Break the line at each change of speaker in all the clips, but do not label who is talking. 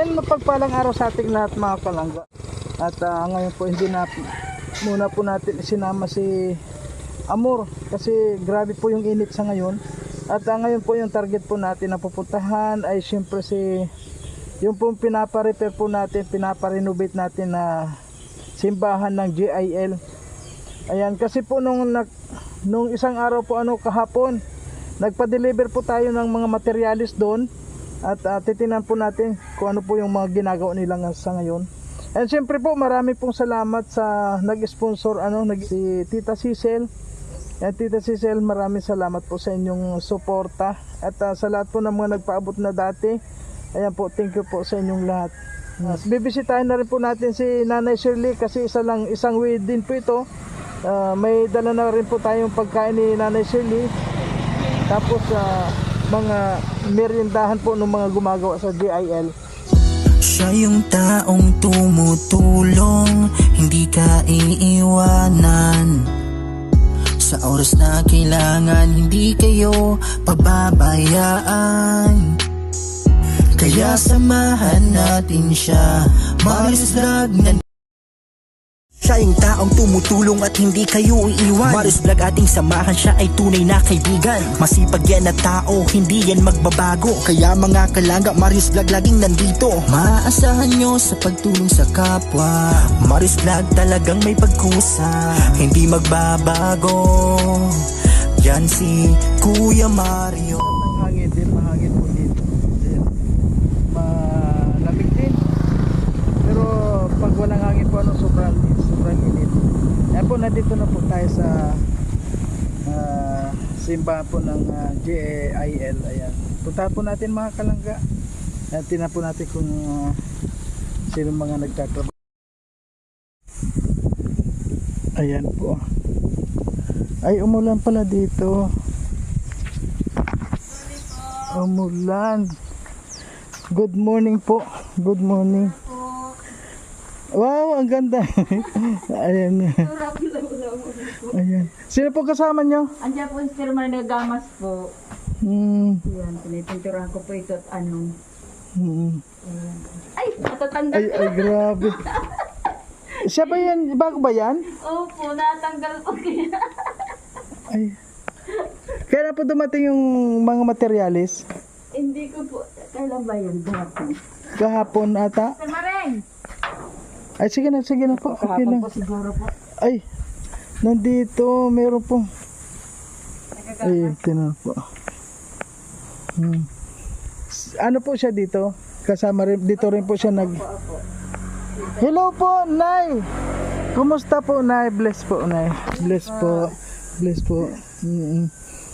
Yan, mapagpalang araw sa ating lahat mga kalangga. At ngayon po hindi na muna po natin isinama si Amor kasi grabe po yung init sa ngayon. At ngayon po yung target po natin na pupuntahan ay siyempre yung po pinapa-repair po natin, pinapa-renovate natin na simbahan ng GIL. Ayan, kasi po nung isang araw po kahapon, nagpa-deliver po tayo ng mga materialis doon. At titingnan po natin kung ano po yung mga ginagawa nila sa ngayon. And siyempre po marami pong salamat sa nag-sponsor si Tita Cecil. At Tita Cecil, maraming salamat po sa inyong suporta. At sa lahat po ng mga nagpaabot na dati, ayan po, thank you po sa inyong lahat. Bibisitahin na rin po natin si Nanay Shirley kasi isang week din po ito. May dala na rin po tayong pagkain ni Nanay Shirley. Tapos mga meriendahan po ng mga gumagawa sa GIL.
Siya yung taong tumutulong, hindi ka iiwanan. Sa oras na kailangan, hindi kayo pababayaan. Kaya samahan natin siya, Marius Vlog na. Siya yung taong tumutulong at hindi kayo iiwan. Marius Vlog ating samahan, siya ay tunay na kaibigan. Masipag yan na tao, hindi yan magbabago. Kaya mga kalangga, Marius Vlog laging nandito. Maaasahan nyo sa pagtulong sa kapwa. Marius Vlog talagang may pagkusa, hindi magbabago. Yan si Kuya Mario.
Mahangin din, mahangin po dito. Malamig din. Pero pag walang hangin po sobrang init. Ayan po, nandito na po tayo sa simbahan po ng GIL. Ayan, punta po natin mga kalangga. Tingnan po natin kung sino mga nagtatrabaho. Ayan po. Ay, umulan pala dito. Umulan. Good morning po. Good morning. Wow, ang ganda. Ayan. Ayan. Sino po kasama nyo?
Andiyan po yung firma na gamas po. Yan, pinipinturahan ko po ito at ano. Ay, matatanggal
Ay, ay, grabe. Siya ba yan? Bago ba yan?
Opo, natanggal po kaya.
Ay. Kaya po dumating yung mga materialis?
Hindi ko po, kailan ba yan? Gahapon.
Kahapon ata?
Sa Mareng!
Ay, sige na po. Okay
Kahapon
lang.
po siguro po.
Ay, nandito, meron po. Ay, tinan po. Ano po siya dito? Kasama rin, dito rin po siya Hello po, Nay! Kumusta po, Nay? Bless po, Nay. Bless po. Bless po.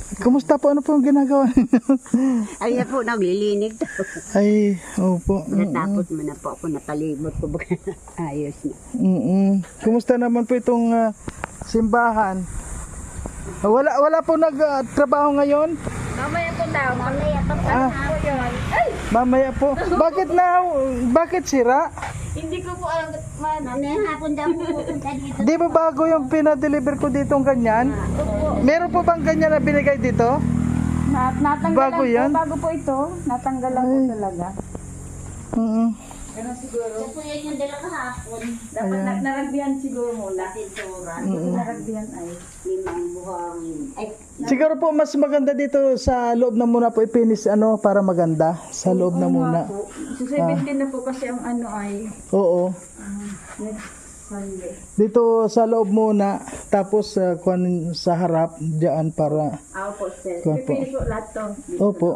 Kumusta po? Ano po ang ginagawa niyo?
Ay, po, naglilinig daw.
Ay, opo.
Natapos mo na po ako, napalimot ko. Ayos na.
Kumusta naman po itong simbahan? Wala po nagtrabaho ngayon?
Mamaya po daw, mamaya po yun. Ay!
Mamaya po. Bakit sira?
Hindi ko po alam. Mamaya hapon daw po pupunta dito.
Di ba bago yung pinadeliver ko ditong ganyan? Meron po bang ganyan na binigay dito?
Natanggal
Bago
lang
yan?
po, bago po ito. Natanggal lang po talaga.
Ganun siguro.
Ito yan yung dala kahapon. Dapat naragbihan siguro mula. Tintura. Naragbihan ay limang buhangin. Ay,
Siguro po mas maganda dito sa loob na muna po ipinis para maganda. Sa loob na muna.
so 17 na po kasi ang ano ay
Oo.
next Sunday.
Dito sa loob muna. Tapos sa harap diyan para.
Ako po, sir.
Kuwan po.
Pipilis po lahat to.
Opo.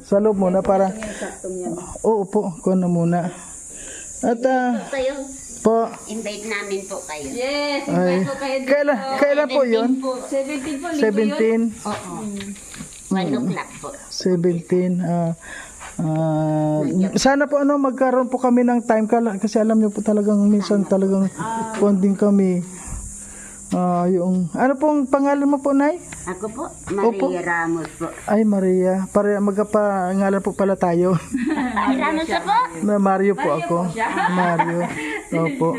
Sa loob muna para.
Ito yung saktong yan.
Oo po. Kuwan na muna. At
Kayo,
po.
invite namin po kayo.
Yes,
Ay,
invite po kayo dito.
kailan po yun?
17 po, linggo yun.
17.
Oo. 1 o'clock po.
17. Sana po magkaroon po kami ng time kasi alam niyo po talagang minsan talagang bonding kami. Yung ano pong pangalan mo po, Nay?
Ako po,
Opo.
Maria Ramos po.
Ay, Maria. Para magkapangalan po pala tayo.
Ramos po?
Na Mario po ako. Mario. Opo.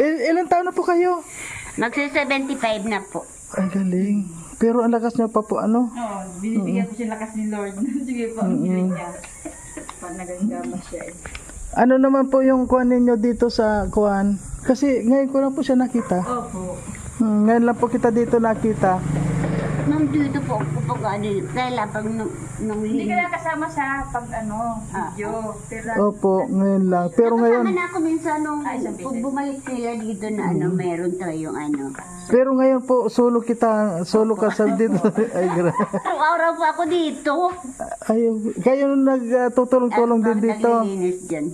Ilang taon na po kayo?
Magsi-75 na po.
Ay, galing. Pero ang lakas niya pa po,
Oo, binibigyan ko siya lakas ni Lord. Sige po, ang hiling niya. Pag nagagama siya eh.
Ano naman po yung kuan ninyo dito sa kuan? Kasi ngayon ko lang po siya nakita.
Opo.
Ngayon lang po kita dito nakita.
Ma'am, dito po ako pag ano, kaya pag nung
Hindi ka na kasama sa pag video. Pero
Opo, ngayon lang. Pero ngayon,
Kasama na ako minsan nung
Ay, sa
pag bumalik sila dito na meron tayong ano.
pero ngayon po solo ka sa dito. Ay,
Araw-araw po ako dito.
Ayaw, kayo nagtutulong-tulong din dito.
Naglilinis dyan.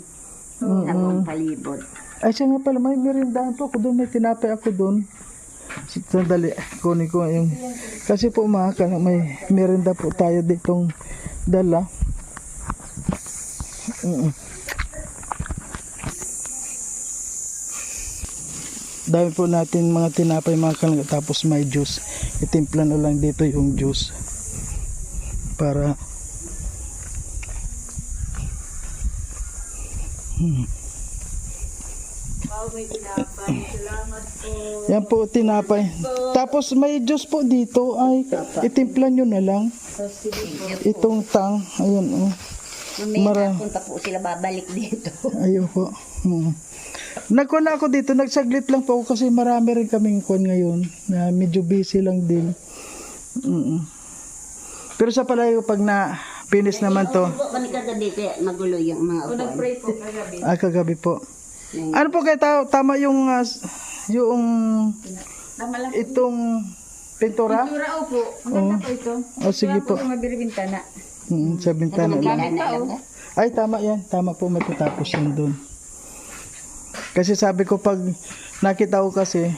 Sa buong palibot.
Ay, siya nga pala, may merindahan po ako doon, may tinapay ako doon. Sandali, kunin ko yung... Kasi po may merinda po tayo ditong dala. Dami po natin mga tinapay, mga kalangga, tapos may juice. Itimpla na lang dito yung juice. Para... Yan po, tinapay. Tapos may juice po dito. Ay, itimpla nyo na lang. Itong tang. Ayan, oh.
Mamaya punta po sila babalik dito.
Ayun po. Nagkuna ako dito. Nagsaglit lang po ako kasi marami rin kaming kon ngayon. Na medyo busy lang din. Pero sa palayo, pag na finish naman to.
Kami kagabi kaya magulo yung mga upuan.
nag-pray po kagabi.
Kagabi po. Ano po kayo tama yung
Tama lang.
itong pintura?
Tura opo. Maganda po ito.
Sige po.
Yung mabiribintana.
Sa bintana lang.
Gamit pa oh.
Ay, tama yan. Tama po, matatapos yan doon. Kasi sabi ko pag nakita ko kasi,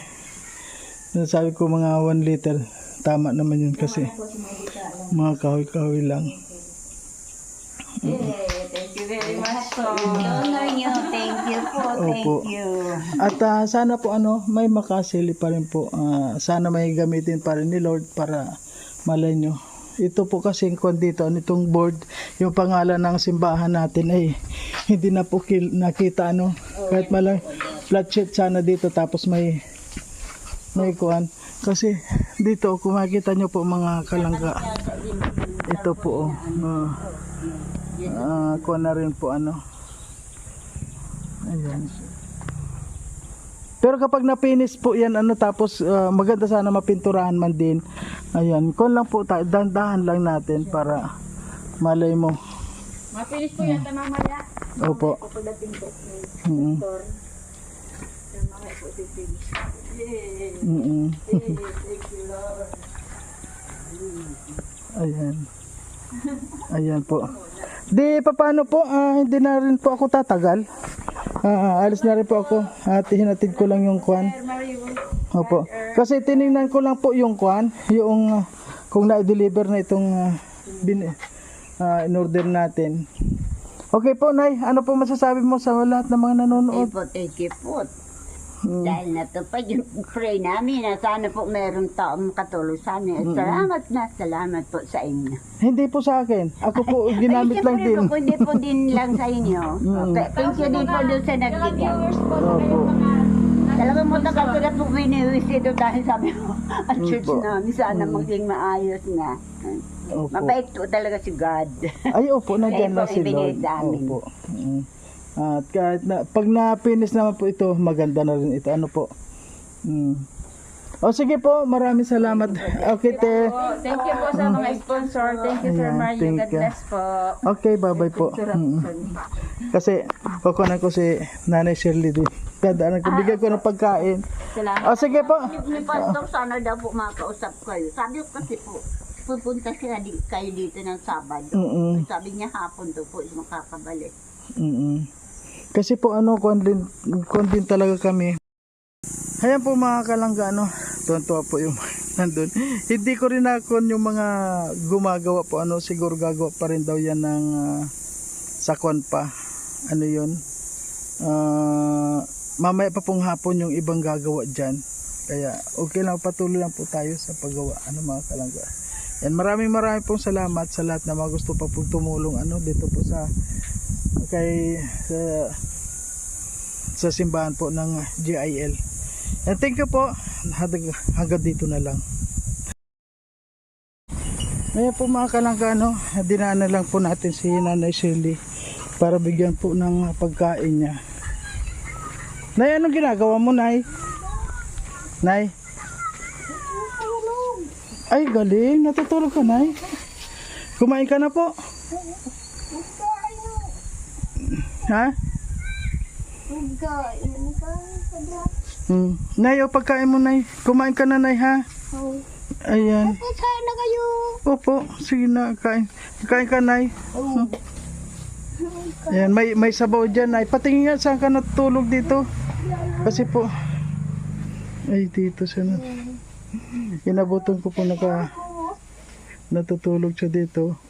sabi ko mga 1 liter, tama naman yun kasi mga kahoy-kahoy lang.
Thank you very much po.
Honor nyo. Thank you po.
Opo.
Thank you.
At sana po may makasili pa rin po. Sana may gamitin pa rin ni Lord para malay nyo. Ito po kasi kung dito, itong board, yung pangalan ng simbahan natin ay hindi na po nakita kahit malang flat sheet sana dito tapos may kuan. Kasi dito kung makita nyo po mga kalangga, ito po kuan na rin po ayan. Pero kapag na-finish po yan tapos maganda sana mapinturahan man din. Ayan, kon lang po tayo, dandahan lang natin para malay mo.
Mapinis po yan mamaya.
Opo.
Pagdating po.
Mm-mm.
Mamaya po titigil.
Mm-mm. Ayan. Ayan po. Di paano po, hindi na rin po ako tatagal. Alis na rin po ako at hinatid ko lang yung kwan. Opo. Kasi tiningnan ko lang po yung kwan, yung kung na-deliver na itong in-order natin. Okay po, Nay. Ano po masasabi mo sa lahat ng mga nanonood?
Thank you po. Dahil natupad yung pray namin na sana po meron taong makatulong sa amin. Salamat po sa inyo.
Hindi po sa akin. Ako po ginamit lang din.
Po, hindi po din lang sa inyo. Thank you din po doon sa nagbigay.
Opo.
Talagang matagal ko na po biniwis ito dahil sabi mo, ang church namin sana maging maayos na.
Opo.
Mabait po talaga si God.
Ay, opo, nandiyan
Kaya
lang
po
si
ibinigay
Lord.
sa amin.
Opo. At kahit pag na-finish naman po ito, maganda na rin ito. Ano po? O sige po, maraming salamat. Okay, te.
Thank you po sa mga sponsor. Thank you, Sir
Ayan,
Mario.
thank
God
you.
bless po.
Okay, bye-bye po. Kasi, kukunan ko si Nanay Shirley din. Dadaanan ko, bigyan ko ng pagkain.
Salamat.
O sige po.
Ni Pastor, sana daw po makausap kayo. Sabi ko kasi po, pupunta sila kayo dito ng Sabado. Sabi niya hapon daw po, makakabalik.
Kasi po kung din talaga kami. Ayan po mga kalangga, tuwan-tuwa po yung nandun. Hindi ko rin yung mga gumagawa po, siguro gagawa pa rin daw yan ng sakwan pa. Ano yun? Mamaya pa pong hapon yung ibang gagawa dyan. Kaya okay lang, patuloy lang po tayo sa paggawa, mga kalangga. Yan, maraming pong salamat sa lahat na mga gusto pa pong tumulong dito po sa simbahan po ng GIL. And thank you po. Hanggang dito na lang. Ngayon po mga kalangga, dinaanan lang po natin si Nanay Shirley para bigyan po ng pagkain niya. Nay, anong ginagawa mo, Nay? Nay? Ay, galing. Natutulog ka, Nay. Kumain ka na po. Ha? Nay, o pagkain mo, Nay. Kumain ka na, Nay, ha? Ayan.
Kain na kayo.
Opo, sige na, kain. Kain ka, Nay. Ayan, may sabaw dyan, Nay. Patingin nga, saan ka natutulog dito? Kasi po, ay, dito siya na. Inabutan ko po natutulog siya dito.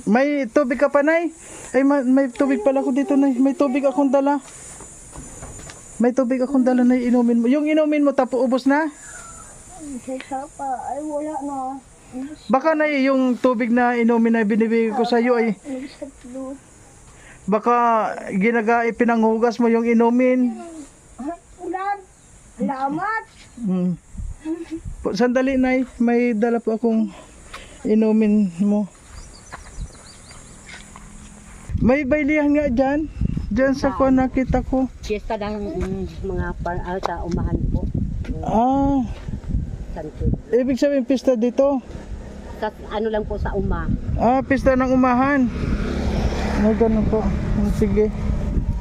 May tubig ka pa, Nay? Ay, may tubig pala ko dito, Nay. May tubig akong dala. May tubig akong dala, Nay. Inumin mo. Yung inumin mo, tapo, ubos na?
Ay, wala na.
Baka, Nay, yung tubig na inumin na binibigay ko sa iyo ay baka pinanghugas mo yung inumin.
Ulan. Salamat.
Sandali, Nay. May dala po akong inumin mo. May baylihan nga dyan. Dyan sa kuha nakita ko.
Fiesta ng mga sa umahan po.
Ah,
Santo.
ibig sabihin pista dito.
Sa ano lang po sa uma.
Ah, pista ng umahan. May ganun po. Sige.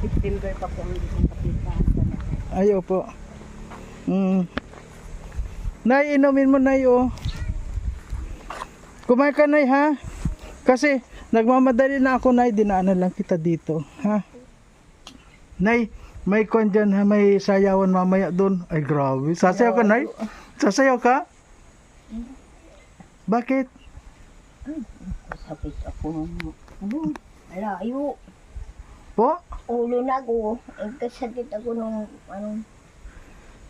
September pa po ang kapita.
Ayaw po. Nay, inumin mo, Nay, oh. Kumain ka, Nay, ha? Kasi nagmamadali na ako, Nay. Dinaanan lang kita dito, ha? Nay, may kwan dyan, ha? May sayawan mamaya doon. Ay, grabe. Sasayaw ka, Nay? Sasayaw ka? Bakit?
Sakit ako. Malayo.
Po?
Ulo na ako. Kasakit ako nung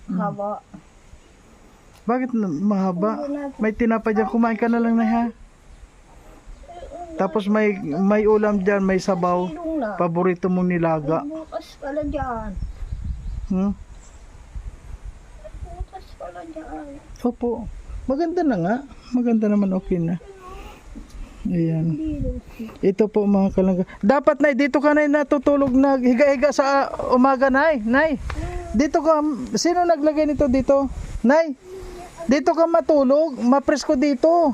haba.
Bakit mahaba? May tinapa dyan. Kumain ka na lang, Nay, ha? Tapos may ulam dyan, may sabaw.
Ilong na.
Paborito mong nilaga.
Bukas pala dyan. Bukas pala dyan.
Opo. Maganda na nga. Maganda naman, okay na. Ayan. Ito po mga kalangga. Dapat, Nay, dito ka, Nay, natutulog na higa-higa sa umaga, Nay. Nay, dito ka. Sino naglagay nito dito? Nay, dito ka matulog. Mapresko dito.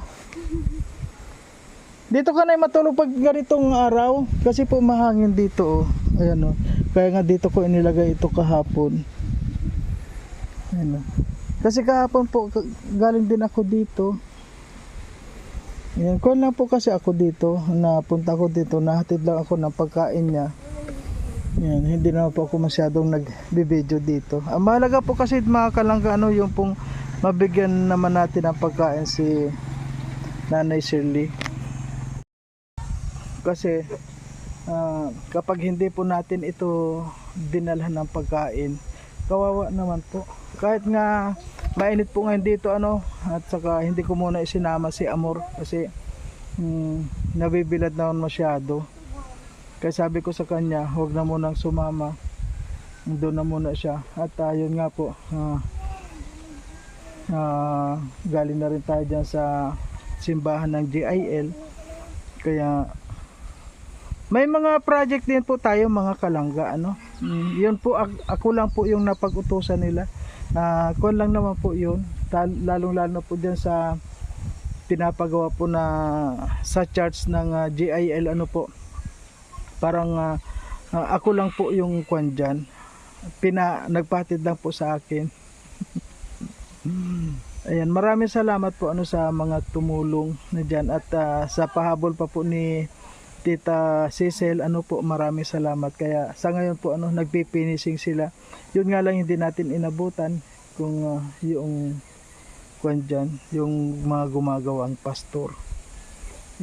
Dito ka, Nay, matulog pag ganitong araw. Kasi po mahangin dito, oh. Ayan, oh. Kaya nga dito ko inilagay ito kahapon. Ayan, oh. Kasi kahapon po, galing din ako dito. Ayan, kung lang po kasi ako dito, napunta ko dito, nahatid lang ako ng pagkain niya. Ayan, hindi na po ako masyadong nag-video dito. Ang mahalaga po kasi mga kalangga, yung pong mabigyan naman natin ng pagkain si Nanay Shirley. Kasi kapag hindi po natin ito dinalhan ng pagkain, kawawa naman po. Kahit nga mainit po ngayon dito, at saka hindi ko muna isinama si Amor kasi nabibilad naman masyado. Kaya sabi ko sa kanya, huwag na munang sumama, doon na muna siya. At yun nga po, galing na rin tayo dyan sa simbahan ng GIL. Kaya may mga project din po tayo, mga kalangga, yun po, ako lang po yung napag-utusan nila. Kuwan lang naman po yun, lalong lalo po dyan sa pinapagawa po na sa charts ng GIL, po, parang ako lang po yung kuwan dyan, nagpatid lang po sa akin. Ayan, maraming salamat po sa mga tumulong na dyan, at sa pahabol pa po ni Tita Cecil, po, maraming salamat. Kaya sa ngayon po, nagpipinising sila. Yun nga lang hindi natin inabutan kung yung kwan dyan, yung mga gumagawang pastor.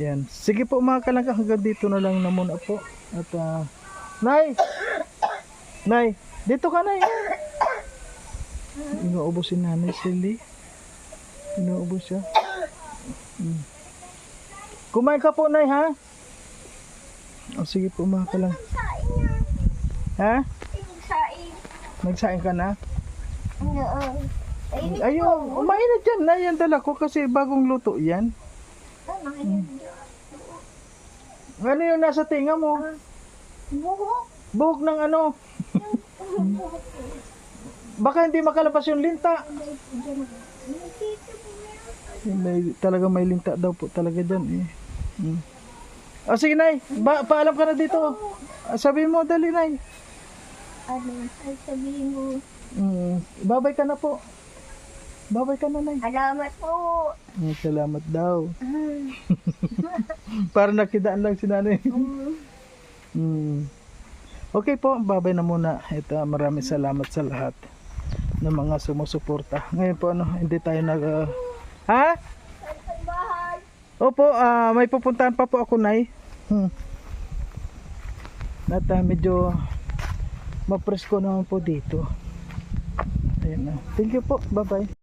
Yan. Sige po mga kalangga, hanggang dito na lang na muna po. At Nay! Nay! Dito ka, Nay! Inuubos si Nanay Silly. Inuubos siya. Kumain ka po, Nay, ha? O sige po mga kalang. Ha? Nagsaing ka na? Ayun, umain na dyan na yan dala ko kasi bagong luto yan. Ano yung nasa tinga mo?
Buhok.
Buhok ng ano? Baka hindi makalabas yung linta. Talaga may linta daw po talaga dyan eh. Sige Nay, paalam ka na dito. Sabihin mo, dali Nay.
Ano, ay sabihin mo.
Babay ka na po. Babay ka na Nay.
Salamat po.
Salamat daw. Para nakidaan lang si nanay. Okay po, babay na muna. Ito, maraming salamat sa lahat ng mga sumusuporta. Ngayon po hindi tayo ha? Opo, may pupuntahan pa po ako Nay. At medyo mapresko naman po dito. Ayun na. Thank you po. Bye bye.